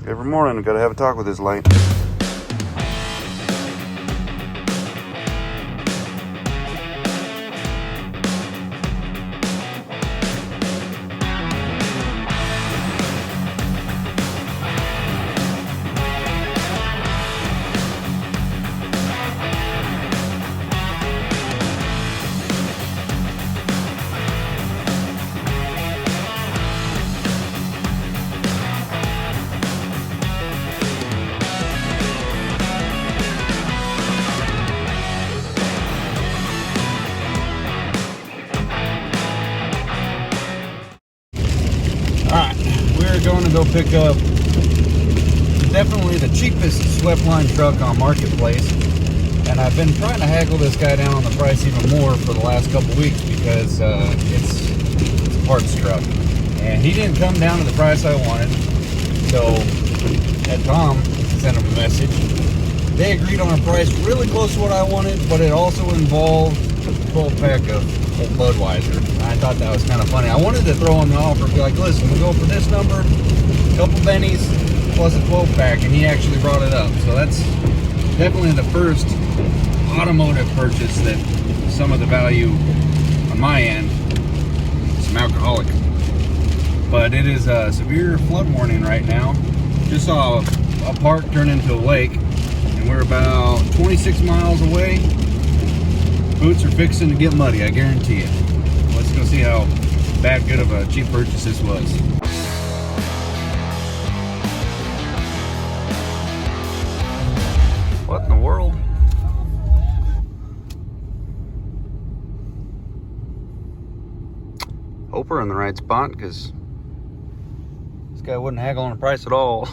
Every morning, gotta have a talk with this light. Going to go pick up definitely the cheapest Sweptline truck on Marketplace, and I've been trying to haggle this guy down on the price even more for the last couple weeks because it's a parts truck, and he didn't come down to the price I wanted. So at Tom sent him a message. They agreed on a price really close to what I wanted, but it also involved a 12-pack of old Budweiser. I thought that was kind of funny. I wanted to throw him the offer, be like, listen, we'll go for this number, a couple bennies, plus a 12-pack, and he actually brought it up. So that's definitely the first automotive purchase that some of the value on my end is some alcoholic. But it is a severe flood warning right now. Just saw a park turn into a lake, and we're about 26 miles away. Boots are fixing to get muddy, I guarantee it. Let's go see how bad good of a cheap purchase this was. What in the world? Hope we're in the right spot, because this guy wouldn't haggle on the price at all.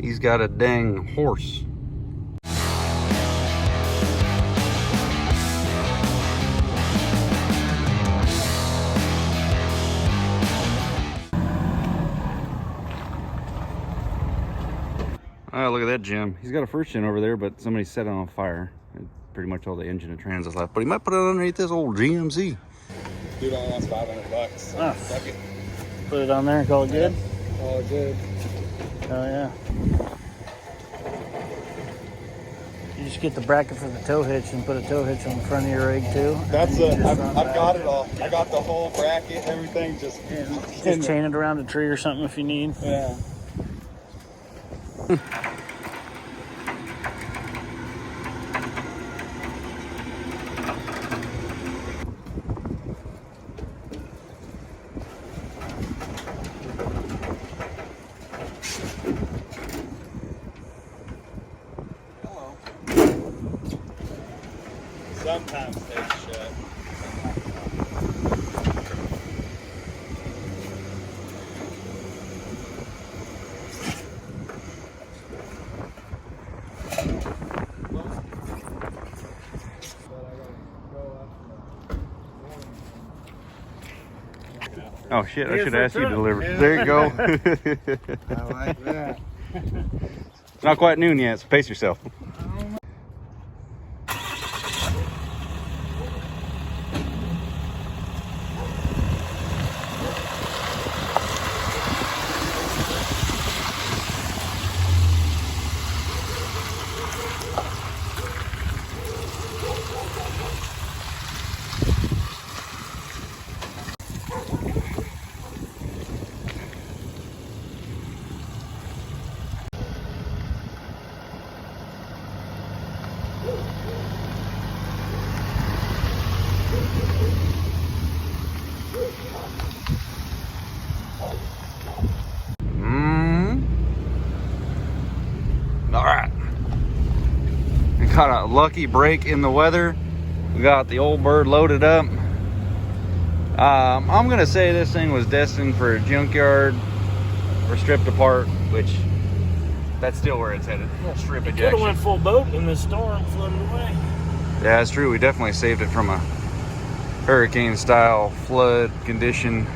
He's got a dang horse. Oh, look at that gem. He's got a first gen over there, but somebody set it on fire. Pretty much all the engine and trans is left. But he might put it underneath this old GMC. Dude only wants $500. Ah, put it on there and call it good? Call it good. Oh, yeah. You just get the bracket for the tow hitch and put a tow hitch on the front of your rig, too? That's I've got it all. I got the whole bracket, everything. Just chain it around a tree or something if you need. Yeah. Hello. Sometimes stays shut. Oh shit, I should ask you to deliver. Yeah. There you go. I like that. It's not quite noon yet, so pace yourself. All right, we got a lucky break in the weather. We got the old bird loaded up. I'm gonna say this thing was destined for a junkyard or stripped apart, which that's still where it's headed. Strip ejection. Could have went full boat in this storm, flooded away. Yeah, it's true. We definitely saved it from a hurricane style flood condition.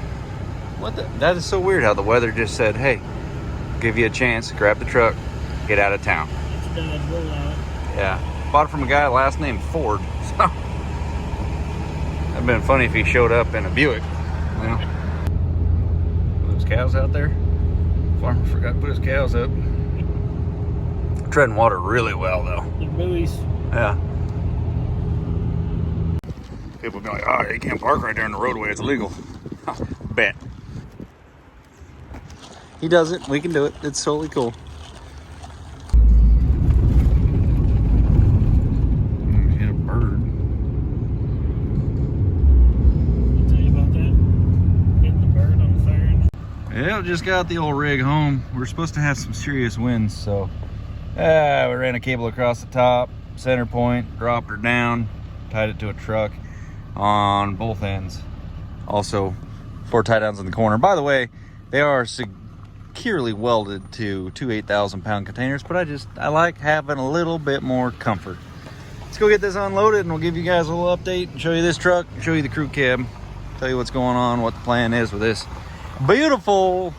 That is so weird how the weather just said, hey, give you a chance, grab the truck, get out of town. It's a bad rollout. Yeah, bought it from a guy last name Ford. So that'd been funny if he showed up in a Buick. You know, those cows out there, forgot to put his cows up. Treading water really well though. The buoys. Yeah. People be like, oh, you can't park right there in the roadway, it's illegal. Bet. He does it, we can do it. It's totally cool. Hit a bird. Tell you about that? Hitting the bird on the fire engine. Yeah, just got the old rig home. We're supposed to have some serious winds, so we ran a cable across the top, center point, dropped her down, tied it to a truck on both ends. Also, 4 tie downs in the corner. By the way, they are securely welded to two 8,000-pound containers, but I like having a little bit more comfort. Let's go get this unloaded and we'll give you guys a little update and show you this truck, show you the crew cab, tell you what's going on, what the plan is with this beautiful,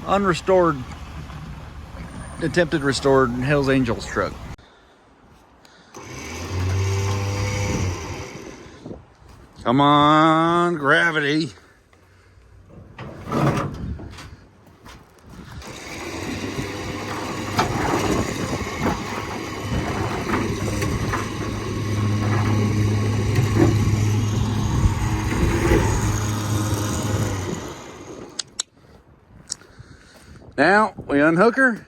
unrestored, attempted restored Hells Angels truck. Come on, gravity. Now we unhook her,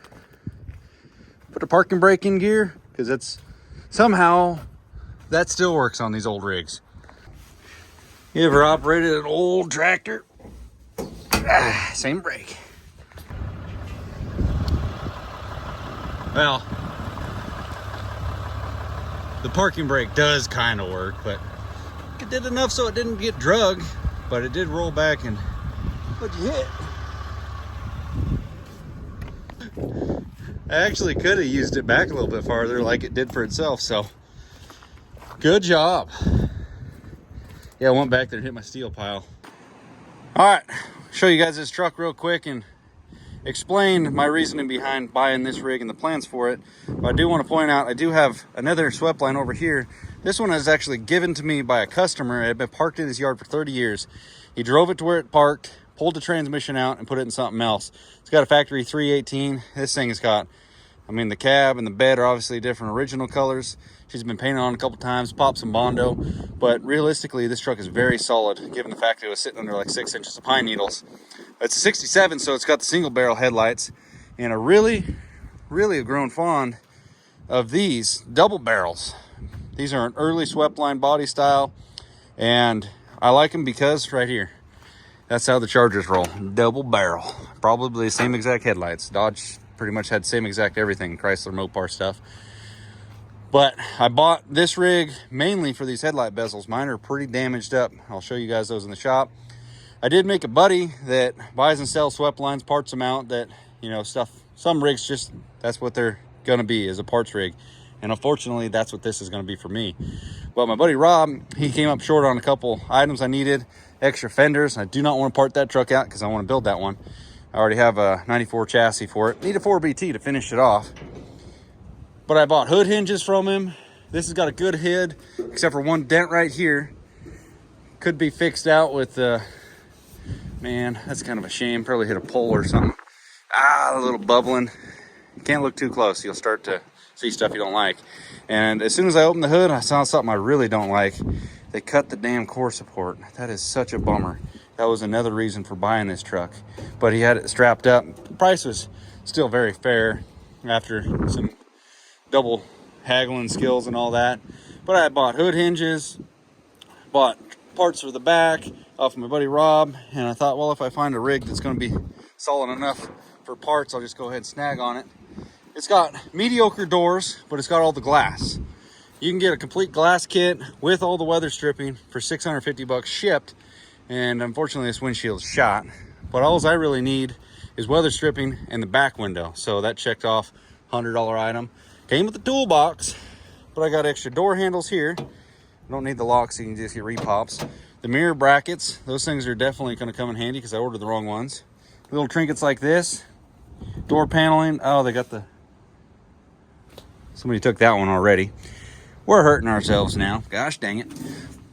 put the parking brake in gear, because that's somehow that still works on these old rigs. You ever operated an old tractor? Same brake. Well, the parking brake does kind of work, but it did enough so it didn't get drug, but it did roll back and what'd you hit? I actually could have used it back a little bit farther like it did for itself, so good job. Yeah, I went back there and hit my steel pile. All right, show you guys this truck real quick and explain my reasoning behind buying this rig and the plans for it. But I do want to point out, I do have another Sweptline over here. This one is actually given to me by a customer. It had been parked in his yard for 30 years. He drove it to where it parked, pulled the transmission out and put it in something else. It's got a factory 318. This thing has got, I mean, the cab and the bed are obviously different original colors. She's been painted on a couple times, popped some Bondo, but realistically, this truck is very solid, given the fact that it was sitting under like 6 inches of pine needles. It's a 67, so it's got the single barrel headlights, and I really have grown fond of these double barrels. These are an early Sweptline body style, and I like them because right here, that's how the Chargers roll, double barrel. Probably the same exact headlights. Dodge pretty much had the same exact everything, Chrysler Mopar stuff. But I bought this rig mainly for these headlight bezels. Mine are pretty damaged up. I'll show you guys those in the shop. I did make a buddy that buys and sells Sweptlines, parts them out, that, you know, stuff. Some rigs just, that's what they're gonna be, is a parts rig. And unfortunately, that's what this is gonna be for me. But my buddy Rob, he came up short on a couple items I needed, extra fenders. I do not want to part that truck out because I want to build that one. I already have a 94 chassis for it. Need a 4BT to finish it off. But I bought hood hinges from him. This has got a good head, except for one dent right here. Could be fixed out with, man, that's kind of a shame. Probably hit a pole or something. A little bubbling. You can't look too close. You'll start to see stuff you don't like. And as soon as I opened the hood, I saw something I really don't like. They cut the damn core support. That is such a bummer. That was another reason for buying this truck. But he had it strapped up. The price was still very fair after some double haggling skills and all that. But I bought hood hinges, bought parts for the back off of my buddy Rob, and I thought, well, if I find a rig that's going to be solid enough for parts, I'll just go ahead and snag on it. It's got mediocre doors, but it's got all the glass. You can get a complete glass kit with all the weather stripping for $650 shipped, and unfortunately this windshield is shot. But all I really need is weather stripping and the back window, so that checked off $100 item. Came with the toolbox, but I got extra door handles here. I don't need the locks, so you can just get repops. The mirror brackets, those things are definitely going to come in handy because I ordered the wrong ones. Little trinkets like this. Door paneling. Oh, they got the... Somebody took that one already. We're hurting ourselves now. Gosh dang it.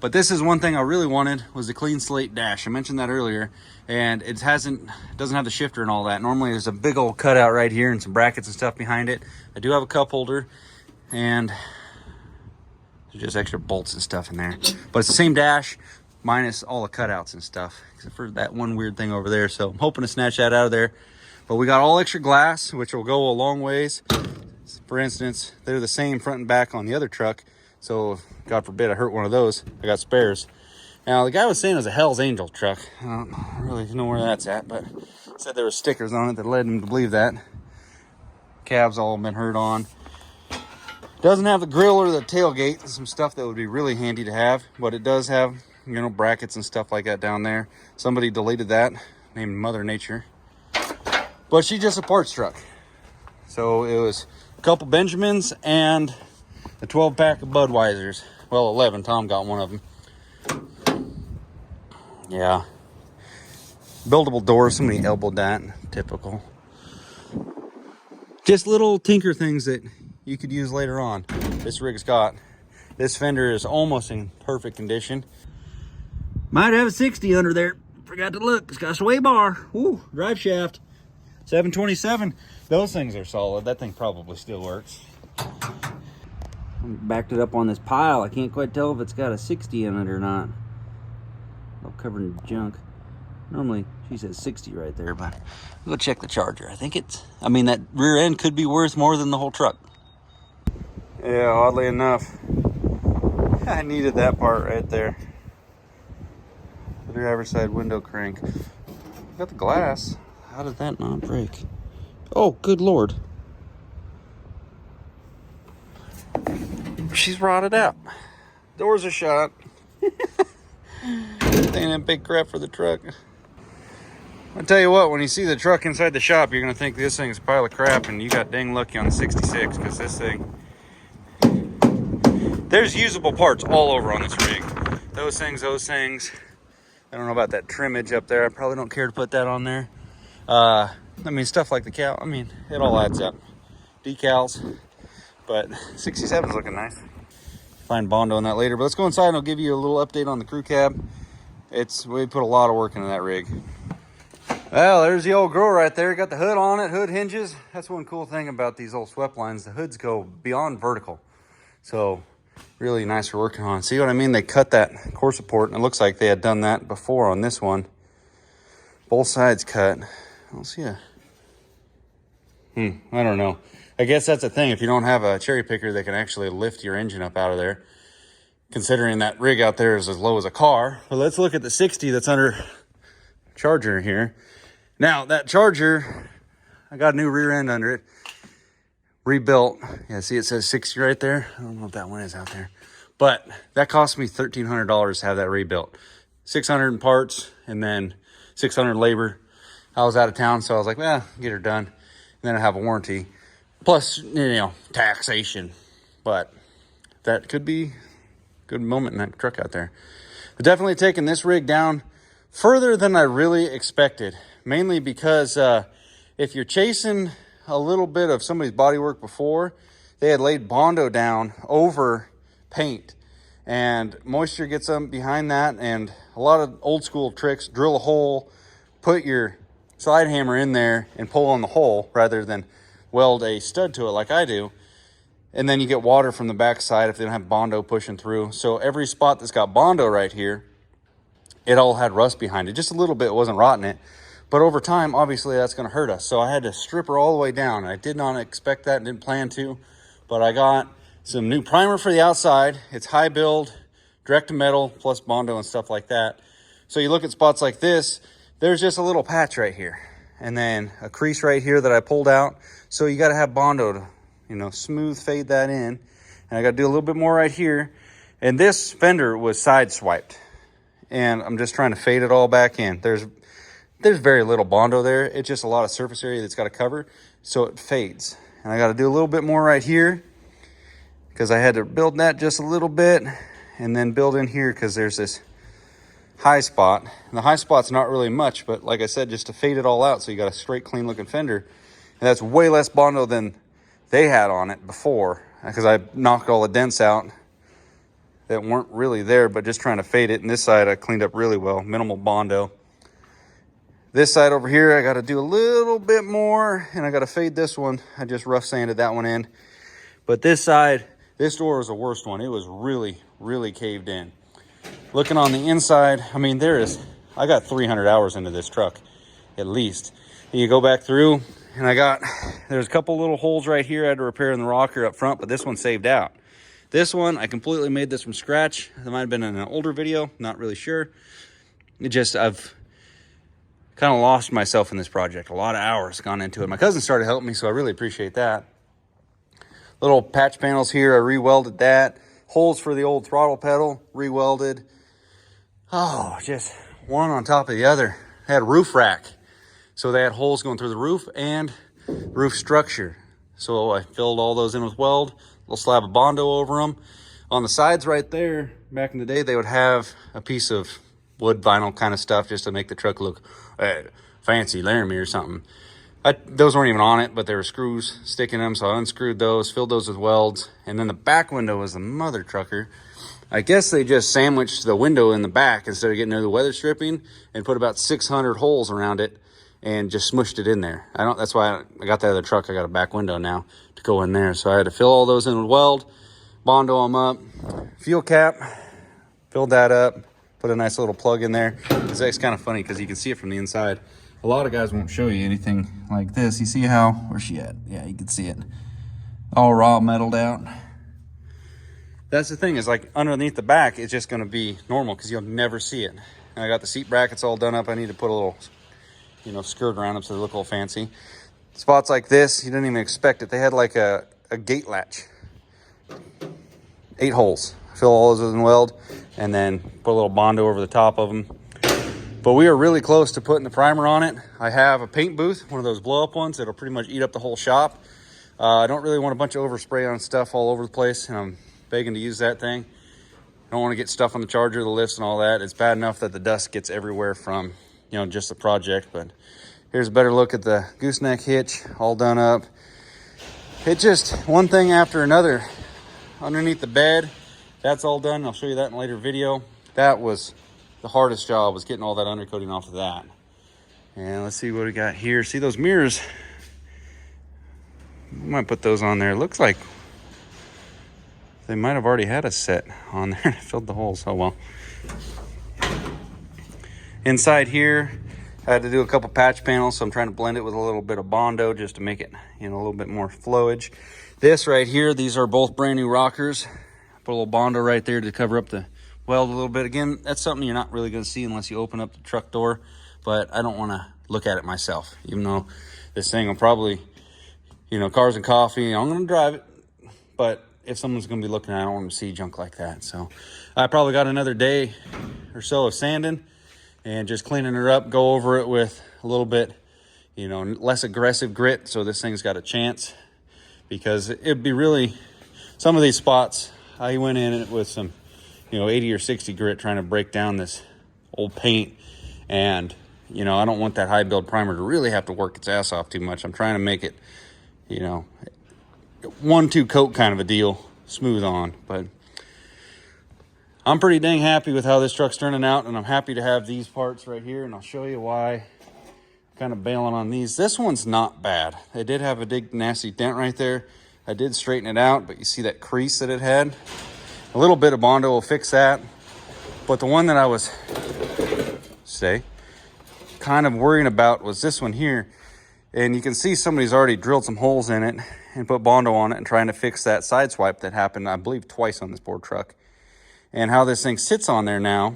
But this is one thing I really wanted, was the clean slate dash. I mentioned that earlier, and it doesn't have the shifter and all that. Normally there's a big old cutout right here and some brackets and stuff behind it. I do have a cup holder, and there's just extra bolts and stuff in there. But it's the same dash, minus all the cutouts and stuff, except for that one weird thing over there. So I'm hoping to snatch that out of there. But we got all extra glass, which will go a long ways. For instance, they're the same front and back on the other truck. So God forbid I hurt one of those, I got spares. Now the guy was saying it was a Hell's Angel truck. I don't really know where that's at, but said there were stickers on it that led him to believe that. Cabs all been hurt on. Doesn't have the grill or the tailgate, some stuff that would be really handy to have, but it does have, you know, brackets and stuff like that down there. Somebody deleted that, named Mother Nature. But she's just a parts truck. So it was a couple Benjamins and a 12-pack of Budweisers. Well, 11. Tom got one of them. Yeah. Buildable doors. Somebody elbowed that. Typical. Just little tinker things that you could use later on. This rig's got. This fender is almost in perfect condition. Might have a 60 under there. Forgot to look. It's got a sway bar. Woo, drive shaft. 727. Those things are solid. That thing probably still works. I backed it up on this pile. I can't quite tell if it's got a 60 in it or not. All covered in junk. Normally she says 60 right there, but we'll go check the charger. I think that rear end could be worth more than the whole truck. Yeah, oddly enough, I needed that part right there. The driver's side window crank. Got the glass. How did that not break? Oh, good Lord. She's rotted out. Doors are shut. Ain't that big crap for the truck. I'll tell you what, when you see the truck inside the shop, you're going to think this thing is a pile of crap, and you got dang lucky on the 66, because this thing... There's usable parts all over on this rig. Those things. I don't know about that trimmage up there. I probably don't care to put that on there. I mean, stuff like the cow. I mean, it all adds up. Decals. But 67 is looking nice. Find Bondo on that later. But let's go inside and I'll give you a little update on the crew cab. We put a lot of work into that rig. Well, there's the old grill right there. Got the hood on it, hood hinges. That's one cool thing about these old Sweptlines. The hoods go beyond vertical. So really nice for working on. See what I mean? They cut that core support, and it looks like they had done that before on this one. Both sides cut. I don't see a... I don't know. I guess that's the thing. If you don't have a cherry picker that can actually lift your engine up out of there, considering that rig out there is as low as a car. But let's look at the 60 that's under Charger here. Now, that Charger, I got a new rear end under it. Rebuilt. Yeah, see it says 60 right there? I don't know if that one is out there. But that cost me $1,300 to have that rebuilt. $600 in parts and then $600 labor. I was out of town, so I was like, well, get her done. And then I have a warranty. Plus, you know, taxation. But that could be a good moment in that truck out there. But definitely taking this rig down further than I really expected. Mainly because if you're chasing a little bit of somebody's bodywork before, they had laid Bondo down over paint. And moisture gets up behind that. And a lot of old school tricks, drill a hole, put your slide hammer in there and pull on the hole rather than weld a stud to it like I do. And then you get water from the backside if they don't have Bondo pushing through. So every spot that's got Bondo right here, it all had rust behind it. Just a little bit, it wasn't rotting it. But over time, obviously that's gonna hurt us. So I had to strip her all the way down. I did not expect that and didn't plan to, but I got some new primer for the outside. It's high build, direct to metal, plus Bondo and stuff like that. So you look at spots like this, there's just a little patch right here. And then a crease right here that I pulled out. So you gotta have Bondo to, you know, smooth fade that in. And I gotta do a little bit more right here. And this fender was side swiped. And I'm just trying to fade it all back in. There's very little Bondo there. It's just a lot of surface area that's got to cover, so it fades. And I got to do a little bit more right here because I had to build that just a little bit and then build in here because there's this high spot. And the high spot's not really much, but like I said, just to fade it all out so you got a straight, clean looking fender. And that's way less Bondo than they had on it before because I knocked all the dents out that weren't really there, but just trying to fade it. And this side I cleaned up really well, minimal Bondo. This side over here, I got to do a little bit more, and I got to fade this one. I just rough sanded that one in. But this side, this door was the worst one. It was really, really caved in. Looking on the inside, I mean, I got 300 hours into this truck, at least. And you go back through, and there's a couple little holes right here I had to repair in the rocker up front, but this one saved out. This one, I completely made this from scratch. It might have been in an older video, not really sure. I've kind of lost myself in this project. A lot of hours gone into it. My cousin started helping me, so I really appreciate that. Little patch panels here, I re-welded that. Holes for the old throttle pedal, re-welded. Oh, just one on top of the other. I had a roof rack, so they had holes going through the roof and roof structure. So I filled all those in with weld, little slab of Bondo over them. On the sides right there, back in the day, they would have a piece of wood vinyl kind of stuff just to make the truck look fancy, Laramie or something. Those weren't even on it, but there were screws sticking them, so I unscrewed those, filled those with welds. And then the back window was the mother trucker. I guess they just sandwiched the window in the back instead of getting rid of the weather stripping and put about 600 holes around it and just smushed it in there. That's why I got that other truck. I got a back window now to go in there. So I had to fill all those in with weld, Bondo them up, fuel cap, filled that up, put a nice little plug in there. It's kind of funny because you can see it from the inside. A lot of guys won't show you anything like this. You see where's she at? Yeah, you can see it. All raw metalled out. That's the thing, is like underneath the back, it's just gonna be normal because you'll never see it. And I got the seat brackets all done up. I need to put a little, skirt around them so they look all fancy. Spots like this, you didn't even expect it. They had like a gate latch. 8 holes. Fill all those in weld and then put a little Bondo over the top of them. But we are really close to putting the primer on it. I have a paint booth, one of those blow up ones that'll pretty much eat up the whole shop. I don't really want a bunch of overspray on stuff all over the place, and I'm begging to use that thing. I don't want to get stuff on the charger, the lifts and all that. It's bad enough that the dust gets everywhere from, just the project. But here's a better look at the gooseneck hitch, all done up. It just one thing after another. Underneath the bed, that's all done. I'll show you that in a later video. That was the hardest job, was getting all that undercoating off of that. And let's see what we got here. See those mirrors? I might put those on there. It looks like they might have already had a set on there. Filled the holes. Oh well. Inside here, I had to do a couple patch panels, so I'm trying to blend it with a little bit of Bondo just to make it, a little bit more flowage. This right here, these are both brand new rockers. Put a little Bondo right there to cover up the weld a little bit. Again, that's something you're not really going to see unless you open up the truck door, but I don't want to look at it myself, even though this thing will probably, cars and coffee, I'm going to drive it, but if someone's going to be looking at it, I don't want to see junk like that. So I probably got another day or so of sanding and just cleaning her up, go over it with a little bit, less aggressive grit, so this thing's got a chance. Because it'd be really, some of these spots, I went in it with some, 80 or 60 grit trying to break down this old paint. And, I don't want that high build primer to really have to work its ass off too much. I'm trying to make it, 1-2 coat kind of a deal, smooth on. But I'm pretty dang happy with how this truck's turning out, and I'm happy to have these parts right here, and I'll show you why. Kind of bailing on these. This one's not bad. It did have a big nasty dent right there. I did straighten it out, but you see that crease that it had? A little bit of Bondo will fix that. But the one that I was kind of worrying about was this one here. And you can see somebody's already drilled some holes in it and put Bondo on it and trying to fix that side swipe that happened, I believe, twice on this poor truck. And how this thing sits on there now,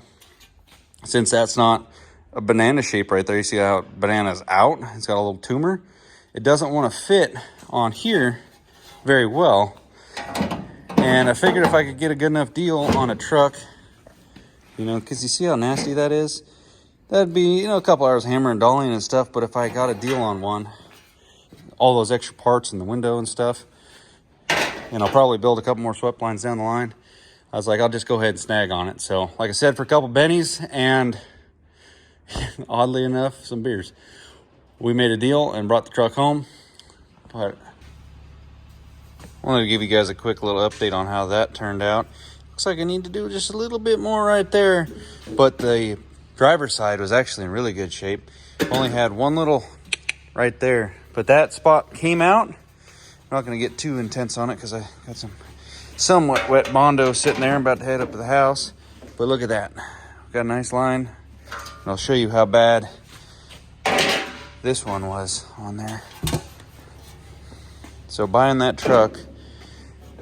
since that's not a banana shape right there. You see how banana's out? It's got a little tumor. It doesn't want to fit on here very well. And I figured if I could get a good enough deal on a truck, because you see how nasty that is? That'd be, a couple hours hammer and dolling and stuff. But if I got a deal on one, all those extra parts in the window and stuff, and I'll probably build a couple more Sweptlines down the line, I was like, I'll just go ahead and snag on it. So, like I said, for a couple bennies and oddly enough, some beers, we made a deal and brought the truck home. But I wanted to give you guys a quick little update on how that turned out. Looks like I need to do just a little bit more right there. But the driver's side was actually in really good shape. Only had one little right there. But that spot came out. I'm not going to get too intense on it because I got some somewhat wet Bondo sitting there. I'm about to head up to the house. But look at that. Got a nice line. And I'll show you how bad this one was on there. So buying that truck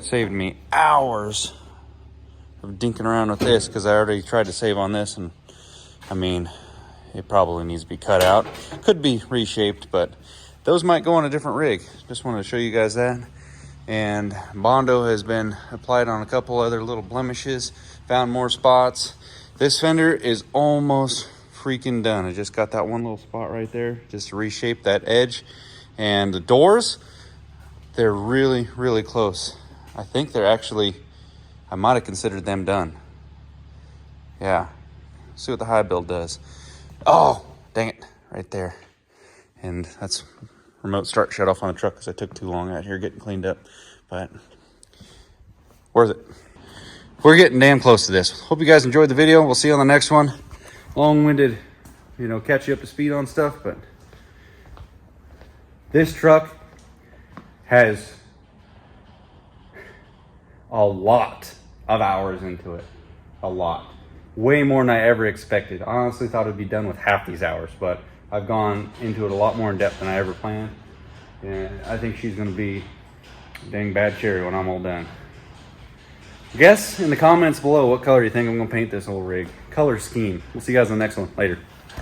saved me hours of dinking around with this because I already tried to save on this, and I mean, it probably needs to be cut out. Could be reshaped, but those might go on a different rig. Just wanted to show you guys that. And Bondo has been applied on a couple other little blemishes, found more spots. This fender is almost freaking done. I just got that one little spot right there just to reshape that edge. And the doors, they're really, really close. I think they're actually, I might have considered them done. Yeah, see what the high build does. Oh, dang it, right there. And that's remote start shut off on the truck because I took too long out here getting cleaned up. But worth it. We're getting damn close to this. Hope you guys enjoyed the video. We'll see you on the next one. Long-winded, you know, catch you up to speed on stuff, but this truck has a lot of hours into it. A lot. Way more than I ever expected. I honestly thought it'd be done with half these hours, but I've gone into it a lot more in depth than I ever planned. And I think she's gonna be a dang bad cherry when I'm all done. Guess in the comments below what color you think I'm gonna paint this whole rig. Color scheme. We'll see you guys in the next one. Later.